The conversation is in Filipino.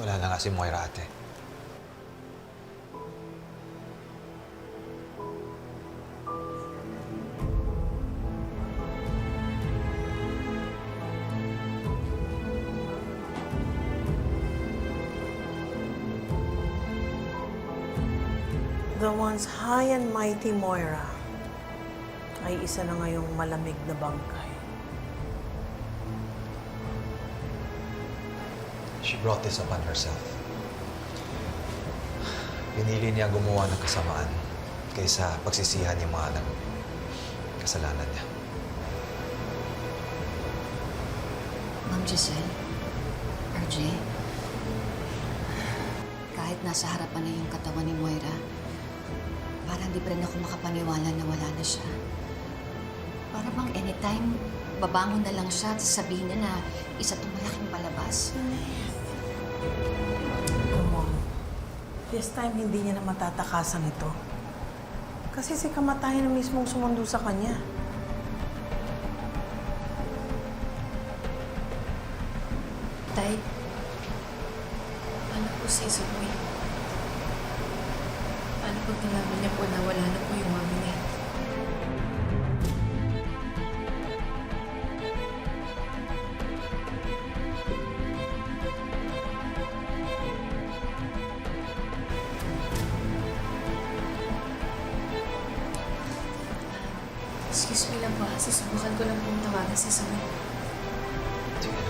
Wala na nga si Moira, ate. The once high and mighty Moira ay isa na ngayong malamig na bangkay. She brought this upon herself. Pinili niya gumawa ng kasamaan kaysa pagsisihan yung mga kasalanan niya. Ma'am Giselle, RJ, kahit nasa harapan na yung katawan ni Moira, parang di pa rin ako makapaniwala na wala na siya. Para bang anytime, babangon na lang siya at sabihin niya na isa itong malaking palabas. Come on. This time, hindi niya na matatakasan ito. Kasi si kamatayan na mismong sumundo sa kanya. Tay, paano po si Isaboy? Paano pag nalaman niya po na wala na po yung mami niya? Excuse me lang po, susubukan ko lang pong tawagan si Isaboy. Sige na.